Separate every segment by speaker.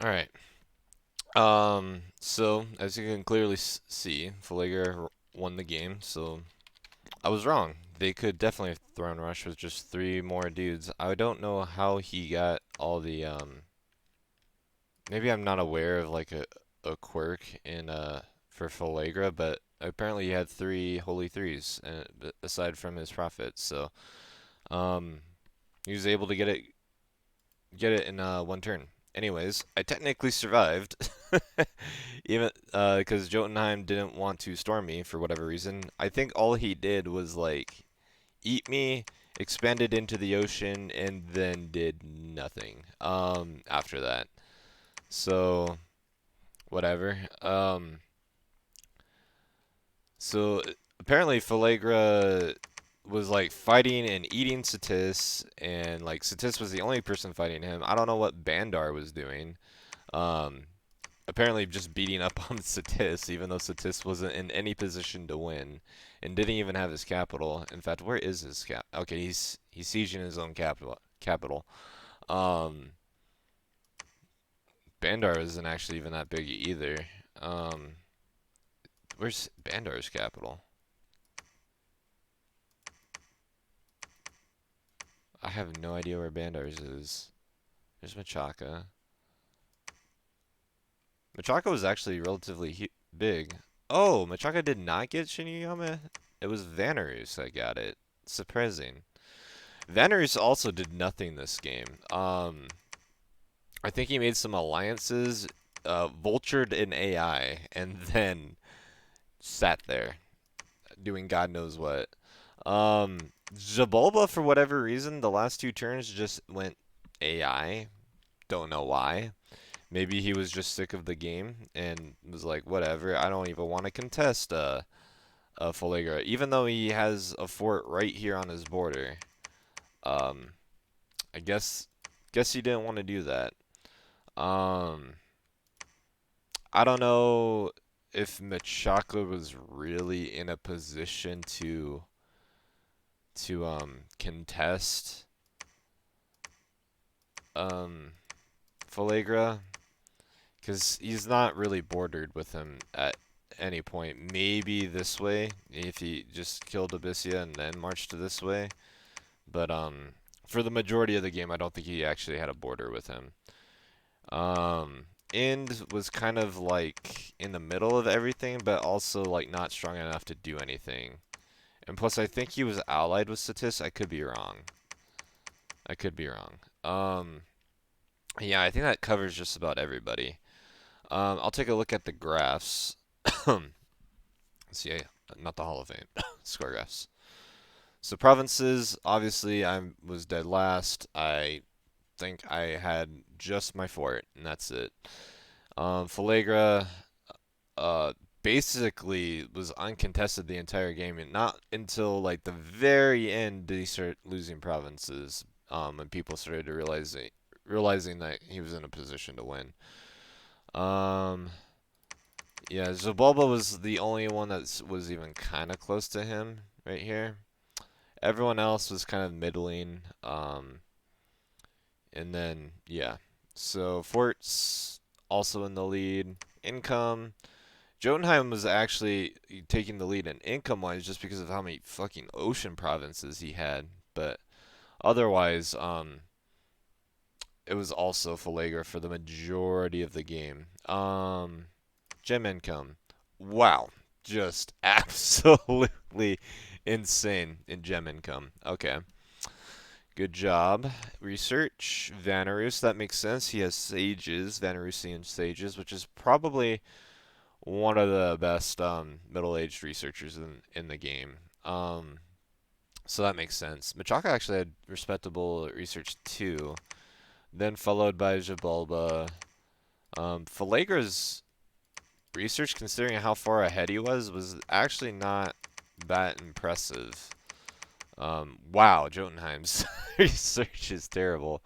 Speaker 1: All right. So as you can clearly see, Falager won the game. So I was wrong. They could definitely have thrown rush with just three more dudes. I don't know how he got all the Maybe I'm not aware of like a quirk in for Falagra, but apparently he had three holy threes aside from his prophets. So um he was able to get it in one turn. Anyways, I technically survived, even because Jotunheim didn't want to storm me for whatever reason. I think all he did was like eat me, expanded into the ocean, and then did nothing after that. So whatever. So apparently Falagra was like fighting and eating Satis, and like Satis was the only person fighting him. I don't know what Bandar was doing. Um, Apparently just beating up on Satis, even though Satis wasn't in any position to win, and didn't even have his capital. In fact, where is his cap? Okay, he's sieging his own capital. Capital. Um, Bandar isn't actually even that big either. Um, where's Bandar's capital? I have no idea where Bandar's is. There's Machaca. Machaca was actually relatively big. Oh, Machaca did not get Shinigami? It was Vanarus that got it. Surprising. Vanarus also did nothing this game. I think he made some alliances, vultured an AI, and then sat there doing God knows what. Zabulba, for whatever reason, the last two turns just went AI. Don't know why. Maybe he was just sick of the game and was like, whatever, I don't even want to contest Falagra, even though he has a fort right here on his border. Um, I guess he didn't want to do that. Um, I don't know if Machaca was really in a position to contest um Falagra, because he's not really bordered with him at any point. Maybe this way, if he just killed Abyssia and then marched to this way. But for the majority of the game, I don't think he actually had a border with him. Ind was kind of like in the middle of everything, but also like not strong enough to do anything. And plus, I think he was allied with Satis. I could be wrong. I could be wrong. Yeah, I think that covers just about everybody. I'll take a look at the graphs. Let's see, not the Hall of Fame, score graphs. So provinces, obviously, I was dead last. I think I had just my fort, and that's it. Falagra, uh, basically was uncontested the entire game, and not until like the very end did he start losing provinces. And people started to realizing that he was in a position to win. Um, Yeah, Zabalba was the only one that was even kind of close to him right here. Everyone else was kind of middling. And then, yeah. So Fort's also in the lead. Income. Jotunheim was actually taking the lead in income-wise just because of how many fucking ocean provinces he had. But otherwise, it was also Falagra for the majority of the game. Gem income. Wow. Just absolutely insane in gem income. Okay. Good job. Research. Vanarus. That makes sense. He has sages, Vanarusian sages, which is probably one of the best middle-aged researchers in the game. So that makes sense. Machaca actually had respectable research too. Then followed by Jabalba. Falagra's research, considering how far ahead he was actually not that impressive. Wow, Jotunheim's research is terrible.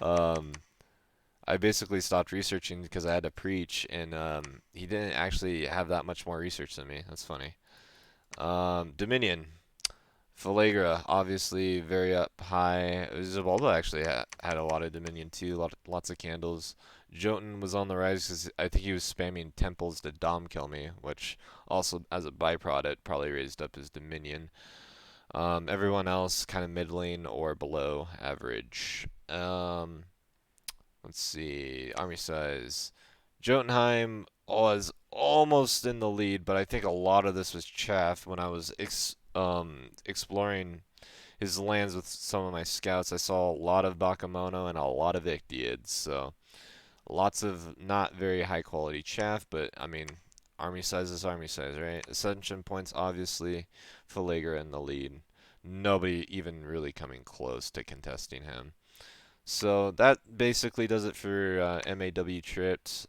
Speaker 1: Um, I basically stopped researching because I had to preach, and he didn't actually have that much more research than me. That's funny. Dominion. Falagra, obviously very up high. Zabalba actually had a lot of Dominion too, lots of candles. Jotun was on the rise because I think he was spamming temples to Dom kill me, which also, as a byproduct, probably raised up his Dominion. Everyone else kind of middling or below average. Let's see, army size. Jotunheim was almost in the lead, but I think a lot of this was chaff. When I was exploring his lands with some of my scouts, I saw a lot of Bakemono and a lot of Ichthyids, so lots of not very high quality chaff, but I mean, army size is army size, right? Ascension points, obviously, Falagra in the lead. Nobody even really coming close to contesting him. So that basically does it for MAwtripped.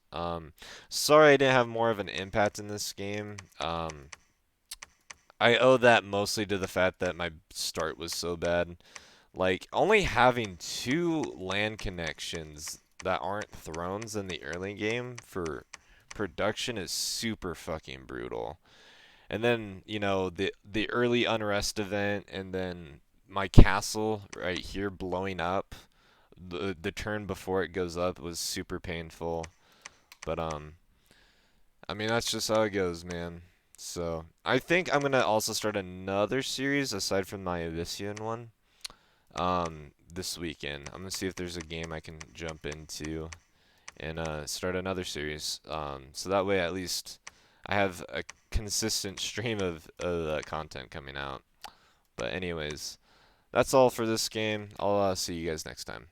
Speaker 1: Sorry I didn't have more of an impact in this game. I owe that mostly to the fact that my start was so bad. Like, only having two land connections that aren't thrones in the early game for production is super fucking brutal. And then, the early unrest event and then my castle right here blowing up the turn before it goes up was super painful. But I mean that's just how it goes, man. So I think I'm gonna also start another series aside from my Abyssian one. This weekend. I'm gonna see if there's a game I can jump into and start another series. So that way at least I have a consistent stream of content coming out. But anyways, that's all for this game. I'll see you guys next time.